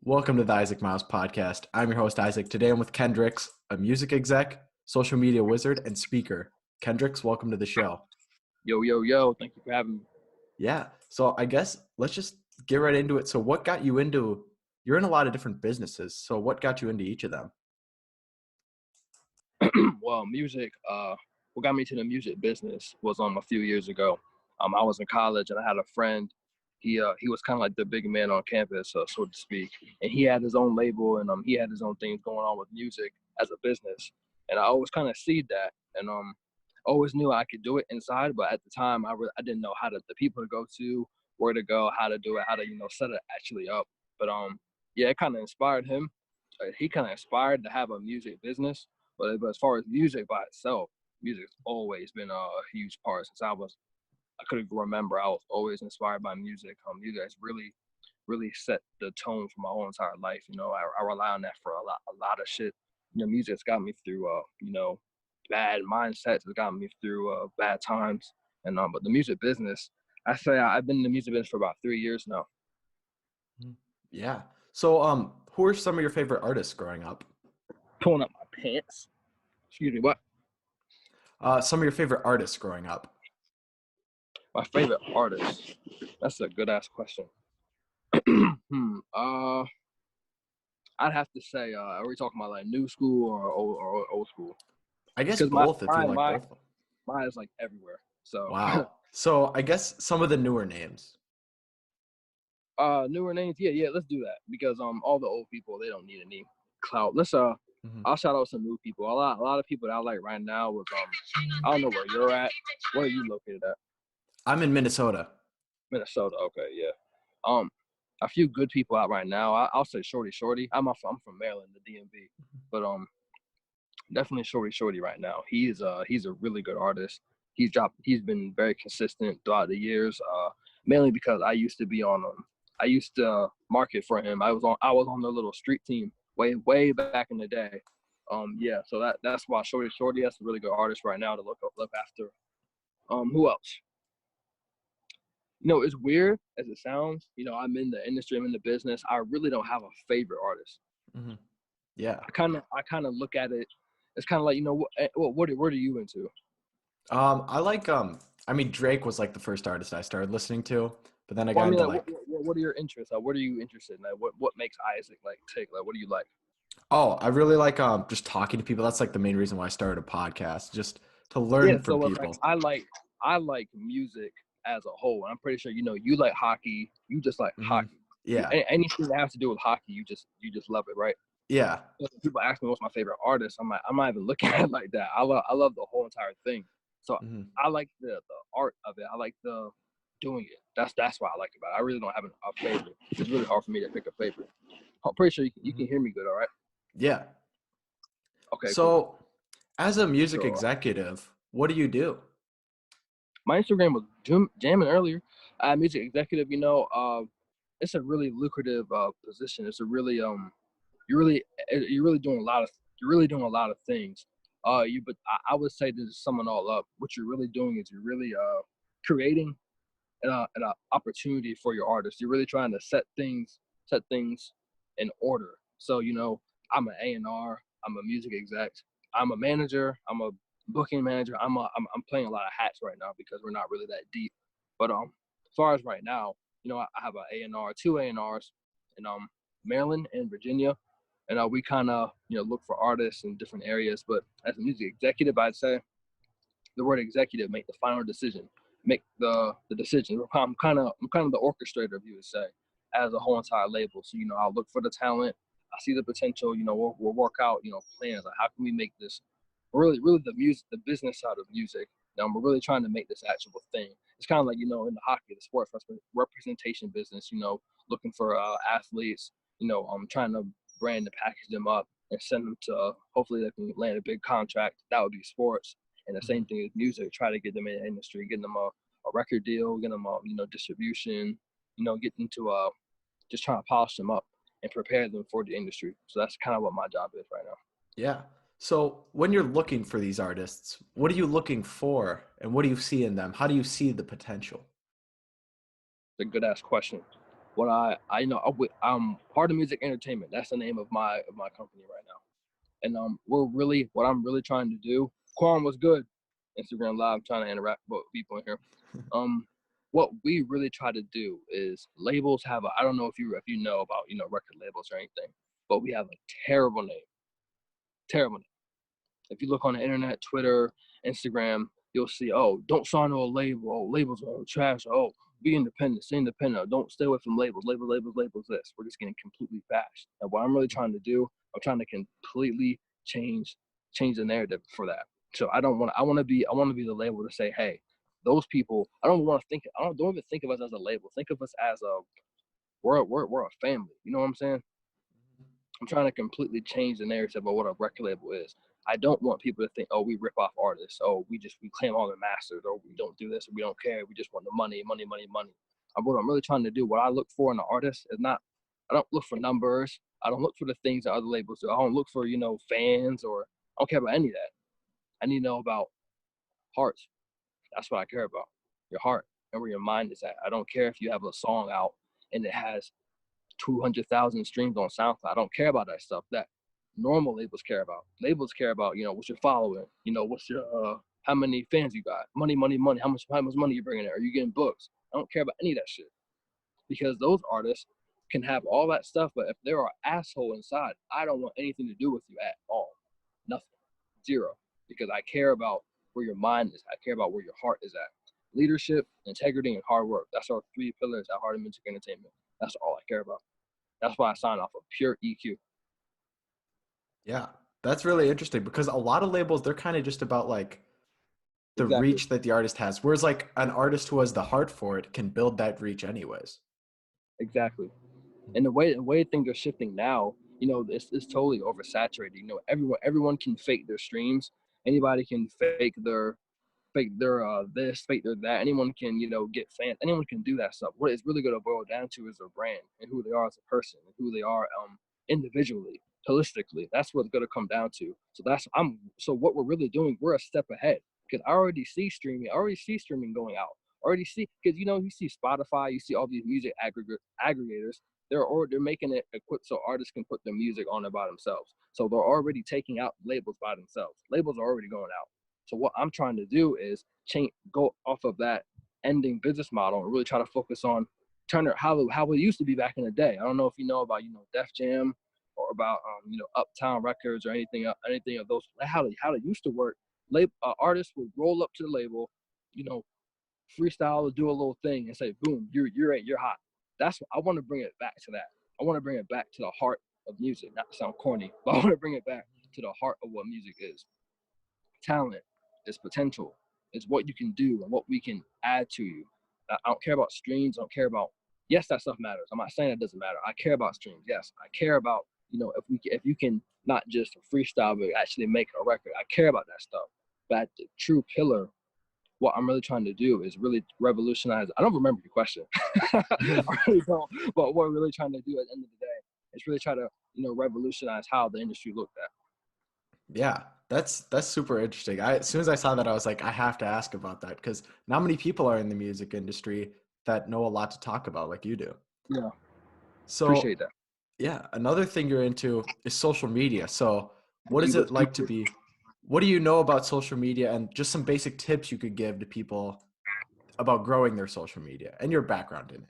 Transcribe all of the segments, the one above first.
Welcome to the Isaac Myos podcast. I'm your host, Isaac. Today I'm with Khendriix, a music exec, social media wizard, and speaker. Khendriix, welcome to the show. Yo. Thank you for having me. Yeah. So I guess let's just get right into it. So what got you into, you're in a lot of different businesses. So what got you into each of them? Well, music, what got me to the music business was a few years ago. I was in college and I had a friend. He was kind of like the big man on campus, so to speak. And he had his own label and he had his own things going on with music as a business. And I always kind of see that and always knew I could do it inside, but at the time I didn't know how to the people to go to, where to go, how to do it, how to set it actually up. But yeah, it kind of inspired him. He kind of inspired to have a music business. But as far as music by itself, music's always been a huge part since I couldn't remember. I was always inspired by music. Music has really set the tone for my whole entire life. I rely on that for a lot of shit. Music's got me through bad mindsets. It's got me through bad times. And but the music business, I say I've been in the music business for about 3 years now. Yeah. So who are some of your favorite artists growing up? Pulling up my pants. Excuse me, what? Some of your favorite artists growing up. My favorite artist. That's a good ass question. I'd have to say, are we talking about like new school or old school? I guess both if you like both. Mine is like everywhere. So Wow. So I guess some of the newer names. Newer names, yeah, let's do that because all the old people, they don't need any clout. Let's I'll shout out some new people. A lot of people that I like right now was I don't know where you're at. Where are you located at? I'm in Minnesota. Minnesota, okay, yeah. A few good people out right now. I'll say Shorty. I'm from Maryland, the DMV, but definitely Shorty right now. He's a really good artist. He's been very consistent throughout the years. Mainly because I used to be on I used to market for him. I was on the little street team way back in the day. Yeah, so that's why Shorty that's a really good artist right now to look after. Who else? It's weird as it sounds. I'm in the industry, I'm in the business. I really don't have a favorite artist. Mm-hmm. Yeah. I kind of look at it. It's kind of like what are you into? I like Drake was like the first artist I started listening to, but then I got into what are your interests? What are you interested in? Like, what makes Isaac tick? Like, what do you like? Oh, I really like just talking to people. That's like the main reason why I started a podcast, just to learn from people. I like music as a whole. I'm pretty sure you like hockey. You just like hockey. Yeah. Anything that has to do with hockey, you just love it, right? Yeah. People ask me what's my favorite artist. I'm not even looking at it like that. I love the whole entire thing. So I like the art of it. I like the doing it. That's why I like it about it. I really don't have a favorite. It's really hard for me to pick a favorite. I'm pretty sure you can hear me good, all right? Yeah. Okay. So, cool. As a music executive, what do you do? My Instagram was jamming earlier. Music executive, it's a really lucrative position. It's a really you're really doing a lot of things. But I would say to sum it all up, what you're really doing is you're really creating an opportunity for your artists. You're really trying to set things in order. So I'm an A&R, I'm a music exec, I'm a manager, I'm a booking manager. I'm playing a lot of hats right now because we're not really that deep. But as far as right now, I have an A&R, two A&Rs in Maryland and Virginia, and we kind of look for artists in different areas. But as a music executive, I'd say the word executive, make the final decision, make the decision. I'm kind of the orchestrator, if you would say, as a whole entire label. So I'll look for the talent, I see the potential. We'll work out plans like how can we make this really the business side of music. We're really trying to make this actual thing. It's kind of like in the hockey, the sports representation business. Looking for athletes. I'm trying to brand and package them up and send them to hopefully they can land a big contract. That would be sports. And the same thing with music. Try to get them in the industry, getting them a record deal, get them distribution. Get them to just trying to polish them up and prepare them for the industry. So that's kind of what my job is right now. Yeah. So when you're looking for these artists, what are you looking for and what do you see in them? How do you see the potential? It's a good ass question. I'm Heart of Music Entertainment. That's the name of my company right now. And what I'm really trying to do. Quan was good. Instagram Live. I'm trying to interact with people in here. What we really try to do is labels have I don't know if you know about record labels or anything, but we have a terrible name. Terrible name. If you look on the internet, Twitter, Instagram, you'll see, oh, don't sign to a label. Oh, labels are trash. Oh, be independent. Stay independent. Don't stay away from labels. Labels this. We're just getting completely bashed. And what I'm really trying to do, I'm trying to completely change the narrative for that. So I want to be the label to say, hey, those people, don't even think of us as a label. Think of us as we're a family. You know what I'm saying? I'm trying to completely change the narrative of what a record label is. I don't want people to think, oh, we rip off artists. Oh, we claim all the masters. Or we don't do this. Or we don't care. We just want the money. What I'm really trying to do, what I look for in an artist is not, I don't look for numbers. I don't look for the things that other labels do. I don't look for, fans, or I don't care about any of that. I need to know about hearts. That's what I care about. Your heart and where your mind is at. I don't care if you have a song out and it has 200,000 streams on SoundCloud. I don't care about that stuff that normal labels care about. Labels care about, what's your following, what's your, how many fans you got, money, how much money you bringing in, are you getting books? I don't care about any of that shit, because those artists can have all that stuff, but if they're an asshole inside, I don't want anything to do with you at all. Nothing. Zero. Because I care about where your mind is. I care about where your heart is at. Leadership, integrity, and hard work. That's our 3 pillars at Heart of Music Entertainment. That's all I care about. That's why I signed off of pure EQ. Yeah, that's really interesting, because a lot of labels, they're kind of just about like the reach that the artist has. Whereas like an artist who has the heart for it can build that reach anyways. Exactly. And the way things are shifting now, it's totally oversaturated. Everyone can fake their streams. Anybody can fake their this, fake their that. Anyone can, get fans. Anyone can do that stuff. What it's really going to boil down to is their brand and who they are as a person and who they are individually, holistically. That's what's going to come down to. So what we're really doing, we're a step ahead, because I already see streaming going out. Because you see Spotify, you see all these music aggregators. They're making it equipped so artists can put their music on it by themselves. So they're already taking out labels by themselves. Labels are already going out. So what I'm trying to do is go off of that ending business model and really try to focus on Turner, how it used to be back in the day. I don't know if you know about Def Jam or about Uptown Records or anything of those, how it used to work. Artists would roll up to the label, freestyle or do a little thing and say, boom, you're hot. I want to bring it back to that. I want to bring it back to the heart of music. Not to sound corny, but I want to bring it back to the heart of what music is. Talent is potential. It's what you can do and what we can add to you. I don't care about streams. I don't care about, yes, that stuff matters. I'm not saying it doesn't matter. I care about streams. Yes, I care about, if you can not just freestyle, but actually make a record. I care about that stuff. But the true pillar, what I'm really trying to do is really revolutionize. I don't remember your question. I really don't. But what we're really trying to do at the end of the day is really try to, revolutionize how the industry looked at. Yeah, that's super interesting. As soon as I saw that, I was like, I have to ask about that, because not many people are in the music industry that know a lot to talk about like you do. Yeah, So appreciate that. yeah, another thing you're into is social media. So what is it like to be, what do you know about social media, and just some basic tips you could give to people about growing their social media and your background in it?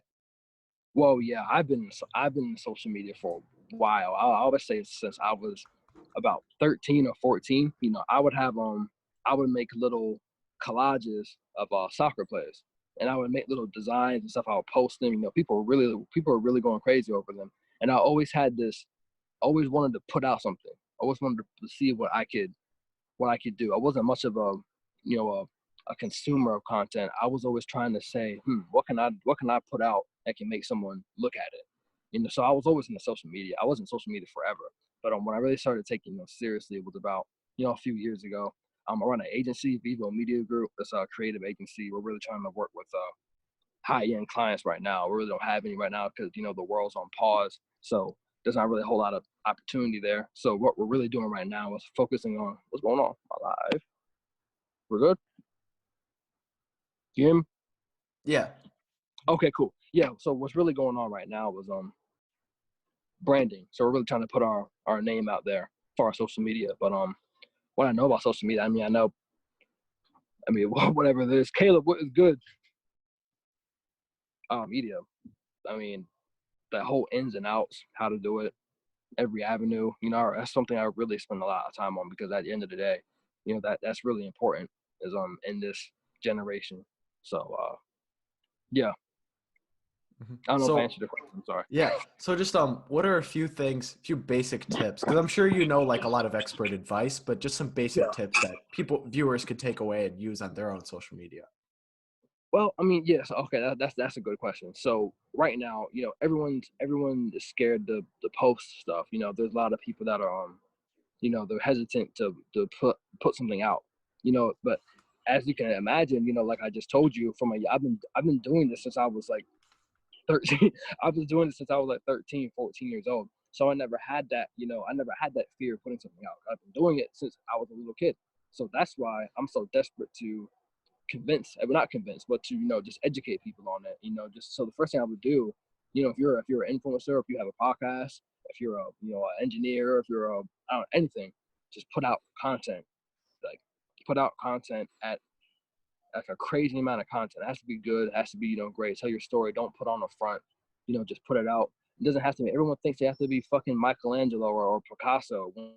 Well, yeah, I've been in social media for a while. I would say since I was about 13 or 14. I would make little collages of soccer players, and I would make little designs and stuff. I would post them. People are really going crazy over them. And I always always wanted to put out something. I always wanted to see what I could do. I wasn't much of a consumer of content. I was always trying to say, what can I put out that can make someone look at it? So I was always in the social media. I was in social media forever. But when I really started taking it seriously, it was about a few years ago. I run an agency, VivoMedia Group. It's a creative agency. We're really trying to work with high-end clients right now. We really don't have any right now because the world's on pause. So there's not really a whole lot of opportunity there. So what we're really doing right now is focusing on what's going on. Am I live? We're good? You hear me? Yeah. Okay, cool. yeah. So what's really going on right now is branding. So we're really trying to put our name out there for our social media. But what I know about social media, I mean, whatever it is, Caleb, what is good? Media. I mean, the whole ins and outs, how to do it, every avenue. You know, that's something I really spend a lot of time on because at the end of the day, you know, that's really important is in this generation. So yeah, Mhm. I don't know if I So answered the question. I'm sorry. yeah. So just what are a few things, a few basic tips? Because I'm sure you know like a lot of expert advice, but just some basic Yeah. tips that viewers could take away and use on their own social media. Well, I mean, yes, okay, that's a good question. So right now, you know, everyone is scared to post stuff. You know, there's a lot of people that are you know, they're hesitant to put something out. You know, but as you can imagine, you know, like I just told you, I've been doing this since I was like 13. I was doing this since I was like 13, 14 years old. So I never had that, you know, I never had that fear of putting something out. I've been doing it since I was a little kid. So that's why I'm so desperate to convince, well, not convince, but to, you know, just educate people on it. You know, just so the first thing I would do, you know, if you're an influencer, if you have a podcast, if you're a, you know, an engineer, if you're a, I don't know, anything, just put out content. Like put out content at like a crazy amount of content. It has to be good. It has to be, you know, great. Tell your story. Don't put on the front. You know, just put it out. It doesn't have to be. Everyone thinks they have to be fucking Michelangelo or Picasso when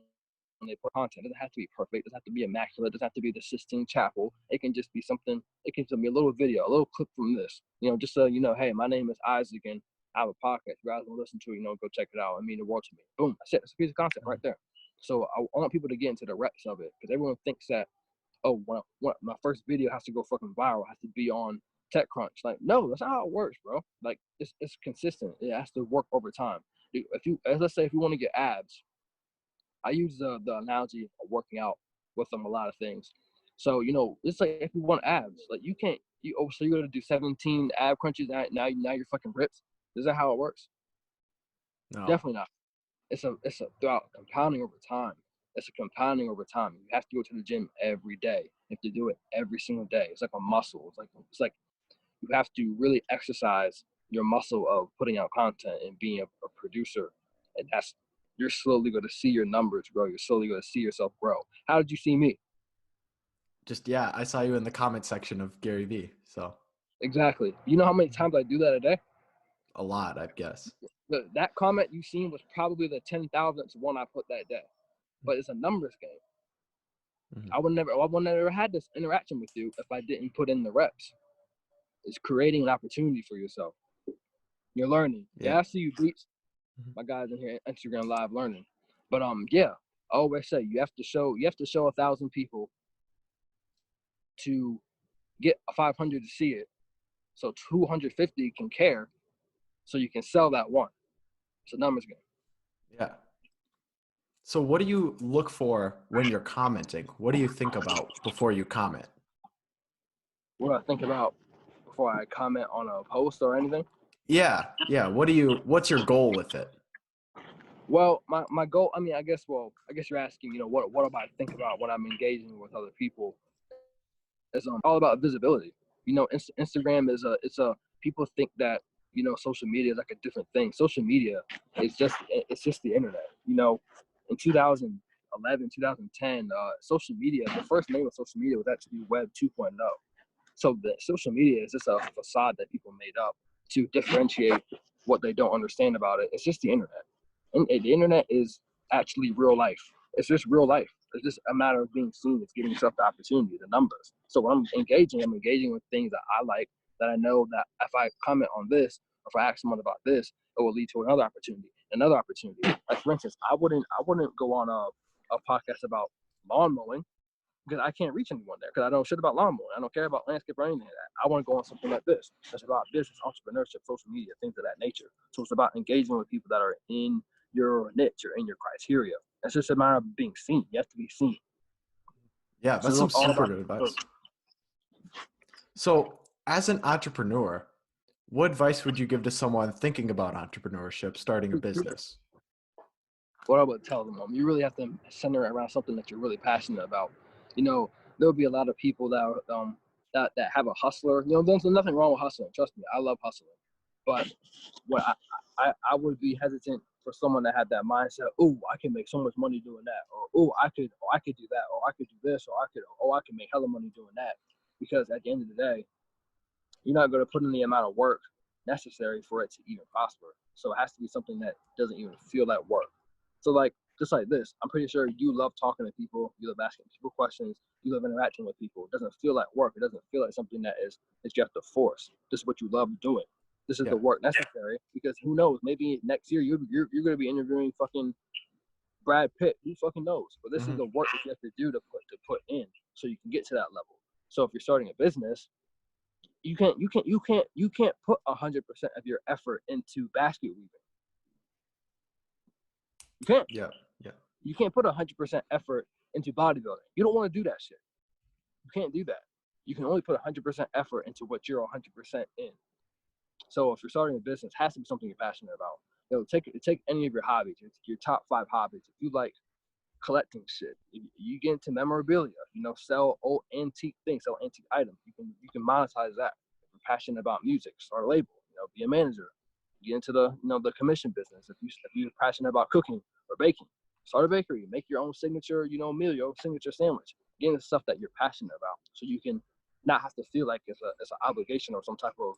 they put content. It doesn't have to be perfect. It doesn't have to be immaculate. It doesn't have to be the Sistine Chapel. It can just be something. It can just be a little video, a little clip from this. You know, just so you know, hey, my name is Isaac and I have a podcast. If you guys want to listen to it, you know, go check it out. I mean the world to me. Boom. That's it. It's a piece of content right there. So I want people to get into the reps of it because everyone thinks that, oh, when my first video has to go fucking viral, has to be on TechCrunch. Like, no, that's not how it works, bro. Like, it's consistent. It has to work over time. If you, as let's say, if you want to get abs, I use the analogy of working out with them a lot of things. So, you know, it's like if you want abs, like you can't, so you're gonna do 17 ab crunches now you're fucking ripped. Is that how it works? No. Definitely not. It's a throughout compounding over time. It's a compounding over time. You have to go to the gym every day. You have to do it every single day. It's like a muscle. It's like you have to really exercise your muscle of putting out content and being a producer. And that's you're slowly going to see your numbers grow. You're slowly going to see yourself grow. How did you see me? Just yeah, I saw you in the comment section of Gary V. So Exactly. You know how many times I do that a day? a lot, I guess. That comment you seen was probably the 10,000th one I put that day. But it's a numbers game. Mhm. I would never had this interaction with you if I didn't put in the reps. It's creating an opportunity for yourself. You're learning. Yeah. Yeah, I see you, Beats. Mhm. My guys in here, Instagram Live learning. But yeah, I always say you have to show 1,000 people to get 500 to see it, so 250 can care, so you can sell that one. It's a numbers game. Yeah. So what do you look for when you're commenting? What do you think about before you comment? What do I think about before I comment on a post or anything? Yeah. Yeah. What's your goal with it? Well, my goal. I mean, I guess you're asking, you know, what do I think about when I'm engaging with other people? It's all about visibility. You know, Instagram is people think that, you know, social media is like a different thing. Social media is just the internet. You know, in 2011, 2010, social media, the first name of social media was actually Web 2.0. So the social media is just a facade that people made up to differentiate what they don't understand about it. It's just the internet. And the internet is actually real life. It's just real life. It's just a matter of being seen. It's giving yourself the opportunity, the numbers. So when I'm engaging with things that I like, that I know that if I comment on this, or if I ask someone about this, it will lead to another opportunity, another opportunity. Like for instance, I wouldn't go on a podcast about lawn mowing because I can't reach anyone there because I don't shit about lawn mowing. I don't care about landscape or anything like that. I want to go on something like this. That's about business, entrepreneurship, social media, things of that nature. So it's about engaging with people that are in your niche or in your criteria. It's just a matter of being seen. You have to be seen. Yeah, So that's some it's all super about good advice. So, as an entrepreneur, what advice would you give to someone thinking about entrepreneurship, starting a business? what I would tell them. You really have to center it around something that you're really passionate about. You know, there'll be a lot of people that have a hustler. You know, there's nothing wrong with hustling. Trust me, I love hustling. But what I would be hesitant for someone that had that mindset. Oh, I can make so much money doing that, or oh, I could do that, or I could do this, or I could make hella money doing that. Because at the end of the day, you're not going to put in the amount of work necessary for it to even prosper. So it has to be something that doesn't even feel like work. So like, just like this, I'm pretty sure you love talking to people, you love asking people questions, you love interacting with people. It doesn't feel like work. It doesn't feel like something that you have to force. This is what you love doing. This is the work necessary, because who knows, maybe next year you're going to be interviewing fucking Brad Pitt. Who fucking knows? But this is the work that you have to do to put in so you can get to that level. So if you're starting a business, you can't put 100% of your effort into basket weaving. You can't. Yeah. You can't put 100% effort into bodybuilding. You don't want to do that shit. You can't do that. You can only put 100% effort into what you're 100% in. So if you're starting a business, it has to be something you're passionate about. Take any of your hobbies, your top 5 hobbies. If you like collecting shit, you get into memorabilia, sell old antique things, sell antique items. You can monetize that. If you're passionate about music, start a label, be a manager. Get into the commission business. If you're passionate about cooking or baking, start a bakery, make your own signature, meal, your signature sandwich. Get into stuff that you're passionate about, so you can not have to feel like it's an obligation or some type of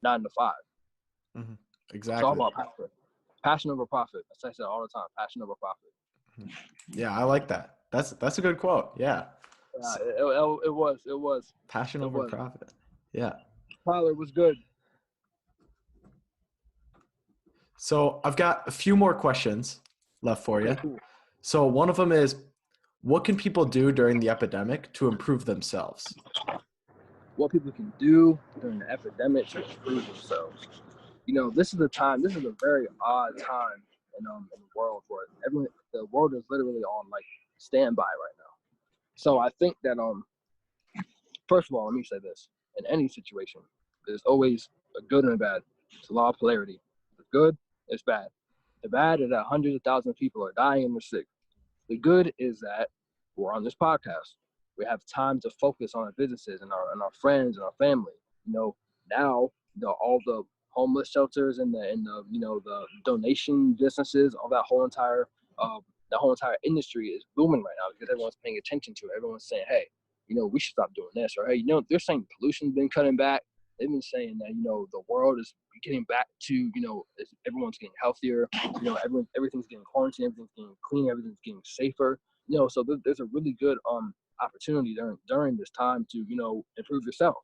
9 to 5. Exactly. It's all about passion. Passion over profit. As I say all the time, passion over profit. Yeah, I like that. That's a good quote. Yeah. It was. Passion over profit. Yeah. Tyler was good. So I've got a few more questions left for you. Cool. So one of them is, what can people do during the epidemic to improve themselves? What people can do during the epidemic to improve themselves. This is a very odd time in the world where the world is literally on like standby right now. So I think that first of all, let me say this: in any situation, there's always a good and a bad. It's a law of polarity. The good is bad. The bad is that hundreds of thousands of people are dying and they're sick. The good is that we're on this podcast. We have time to focus on our businesses and our friends and our family. Now all the homeless shelters and the donation businesses, all that whole entire industry is booming right now because everyone's paying attention to it. Everyone's saying, hey, we should stop doing this, or hey, they're saying pollution's been cutting back. They've been saying that the world is getting back to everyone's getting healthier. Everything's getting quarantined, everything's getting clean, everything's getting safer. So there's a really good opportunity during this time to improve yourself.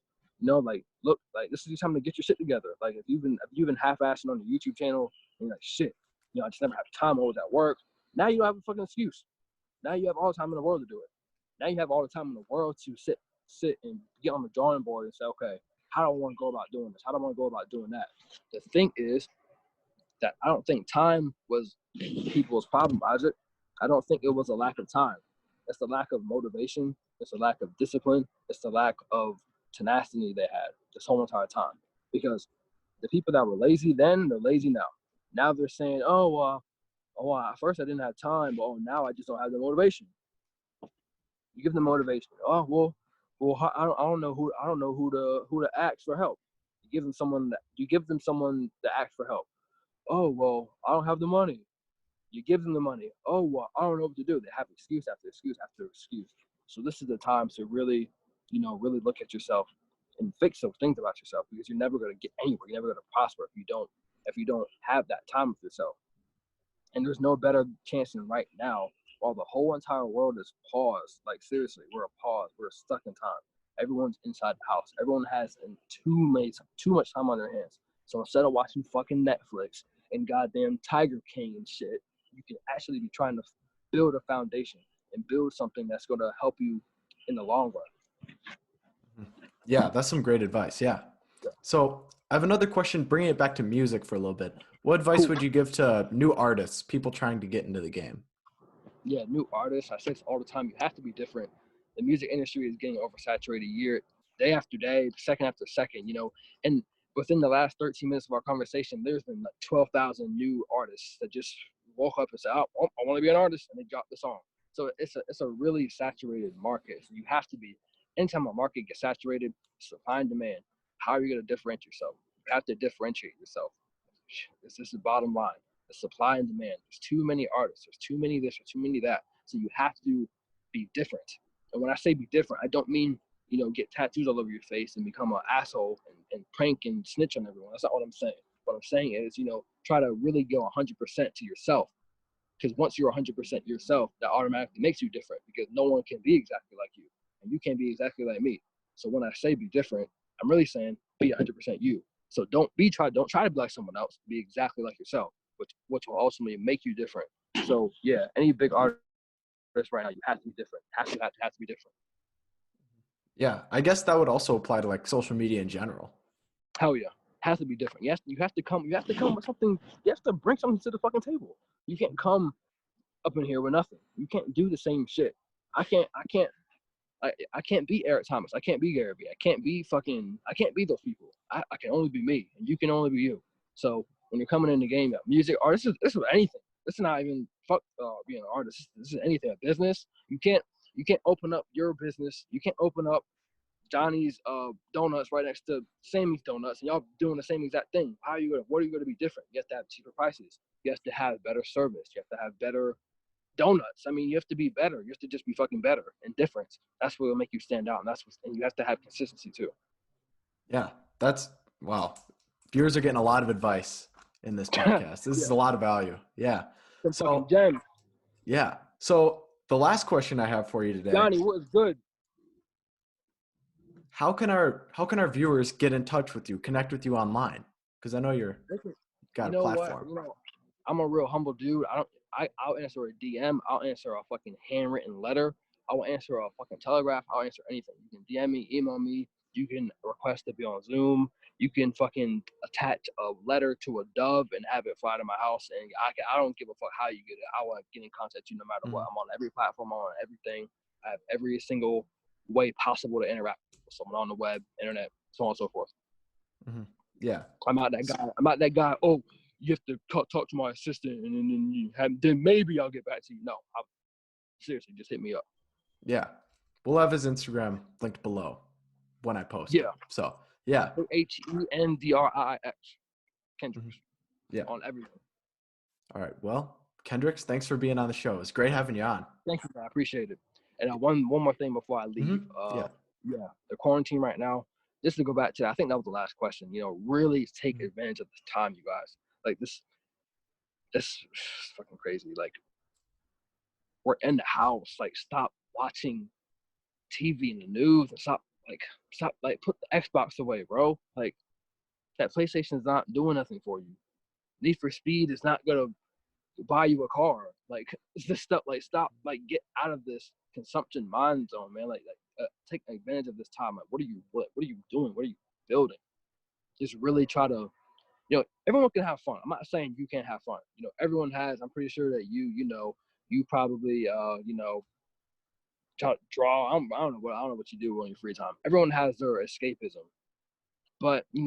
Look, this is your time to get your shit together. Like if you've been half-assing on your YouTube channel and you're like, shit, I just never have time, always at work. Now you don't have a fucking excuse. Now you have all the time in the world to do it. Now you have all the time in the world to sit and get on the drawing board and say, okay, how do I want to go about doing this? How do I want to go about doing that? The thing is that I don't think time was people's problem, Isaac. I don't think it was a lack of time. It's the lack of motivation. It's the lack of discipline. It's the lack of tenacity they had this whole entire time. Because the people that were lazy then, they're lazy now. Now they're saying, at first I didn't have time, but now I just don't have the motivation. You give them motivation. Oh, well, I don't know who to ask for help. You give them someone to ask for help. Oh, well, I don't have the money. You give them the money. Oh, well, I don't know what to do. They have excuse after excuse after excuse. So this is the time to really look at yourself and fix those things about yourself, because you're never going to get anywhere. You're never going to prosper if you don't have that time with yourself. And there's no better chance than right now, while the whole entire world is paused. Like seriously, we're a pause. We're stuck in time. Everyone's inside the house. Everyone has too much time on their hands. So instead of watching fucking Netflix and goddamn Tiger King and shit, you can actually be trying to build a foundation and build something that's going to help you in the long run. Yeah, that's some great advice. Yeah. So I have another question, bringing it back to music for a little bit. What advice would you give to new artists, people trying to get into the game? Yeah, new artists. I say this all the time. You have to be different. The music industry is getting oversaturated day after day, second after second, and within the last 13 minutes of our conversation, there's been like 12,000 new artists that just woke up and said, oh, I want to be an artist, and they dropped the song. So it's a really saturated market. So you have to be, anytime a market gets saturated, supply and demand, how are you going to differentiate yourself? You have to differentiate yourself. This is the bottom line. The supply and demand. There's too many artists. There's too many this. There's too many that. So you have to be different. And when I say be different, I don't mean, get tattoos all over your face and become an asshole and prank and snitch on everyone. That's not what I'm saying. What I'm saying is, try to really go 100% to yourself. Because once you're 100% yourself, that automatically makes you different, because no one can be exactly like you. And you can't be exactly like me. So when I say be different, I'm really saying be 100% you. So don't try to be like someone else. Be exactly like yourself, which will ultimately make you different. So yeah, any big artist right now, you have to be different. Have to be different. Yeah, I guess that would also apply to like social media in general. Hell yeah, has to be different. Yes, you have to come with something. You have to bring something to the fucking table. You can't come up in here with nothing. You can't do the same shit. I can't be Eric Thomas. I can't be Gary Vee. I can't be those people. I can only be me, and you can only be you. So when you're coming in the game, music, art, this is anything. This is not even being an artist. This is anything. A business. You can't open up your business. You can't open up Johnny's donuts right next to Sammy's donuts, and y'all doing the same exact thing. What are you gonna be different? You have to have cheaper prices. You have to have better service. You have to have better donuts. I mean, you have to be better. You have to just be fucking better and different. That's what will make you stand out. And you have to have consistency too. Yeah, wow. Viewers are getting a lot of advice in this podcast. This is a lot of value. Yeah. Some fucking gems. Yeah. So the last question I have for you today, Johnny, what is good? How can our viewers get in touch with you, connect with you online? Because I know got a platform. What? I'm a real humble dude. I'll answer a DM. I'll answer a fucking handwritten letter. I will answer a fucking telegraph. I'll answer anything. You can DM me, email me. You can request to be on Zoom. You can fucking attach a letter to a dove and have it fly to my house. And I don't give a fuck how you get it. I want to get in contact with you no matter what. I'm on every platform. I'm on everything. I have every single way possible to interact with someone on the web, internet, so on and so forth. Mm-hmm. Yeah. I'm not that guy. Oh, you have to talk to my assistant, and then maybe I'll get back to you. No, seriously, just hit me up. Yeah, we'll have his Instagram linked below when I post. Yeah. It. So yeah. Hendriix. Khendriix. Yeah. On everything. All right. Well, Khendriix, thanks for being on the show. It's great having you on. Thank you, man. I appreciate it. And one more thing before I leave. Yeah. The quarantine right now. Just to go back to, I think that was the last question. Really take advantage of this time, you guys. Like this fucking crazy. Like, we're in the house. Like, stop watching TV and the news, and stop put the Xbox away, bro. Like, that PlayStation is not doing nothing for you. Need for Speed is not gonna buy you a car. Like, this stuff. Like, stop. Like, get out of this consumption mind zone, man. Take advantage of this time. Like, what are you doing? What are you building? Just really try to, everyone can have fun. I'm not saying you can't have fun. Everyone has. I'm pretty sure that you probably try to draw. I don't know what you do on your free time. Everyone has their escapism, but I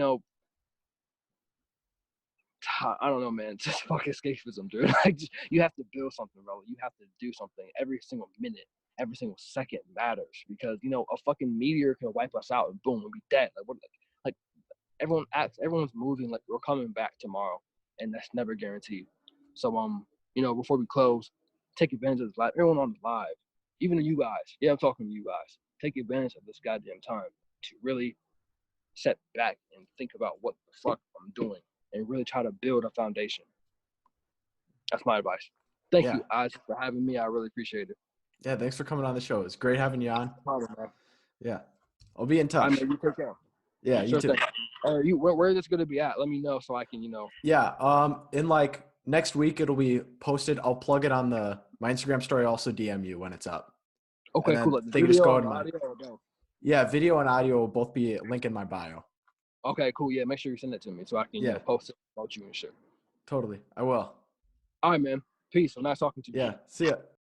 don't know, man. Just fucking escapism, dude. Like, you have to build something, bro. You have to do something. Every single minute, every single second matters, because a fucking meteor can wipe us out and boom, we'll be dead. Like, what? Like, everyone's moving like we're coming back tomorrow, and that's never guaranteed. So before we close, take advantage of this live. Everyone on the live, even you guys. Yeah, I'm talking to you guys. Take advantage of this goddamn time to really set back and think about what the fuck I'm doing, and really try to build a foundation. That's my advice. Thank you, Isaac, for having me. I really appreciate it. Yeah, thanks for coming on the show. It's great having you on. No problem, man. Yeah, I'll be in touch. I mean, you take care. Yeah, you too. Where is this gonna be at? Let me know so I can, Yeah, in like next week it'll be posted. I'll plug it on my Instagram story. Also DM you when it's up. Okay, cool. Like video and audio. Yeah, video and audio will both be linked in my bio. Okay, cool. Yeah, make sure you send it to me so I can post it about you and shit. Totally, I will. All right, man. Peace. Nice talking to you. Yeah, see ya.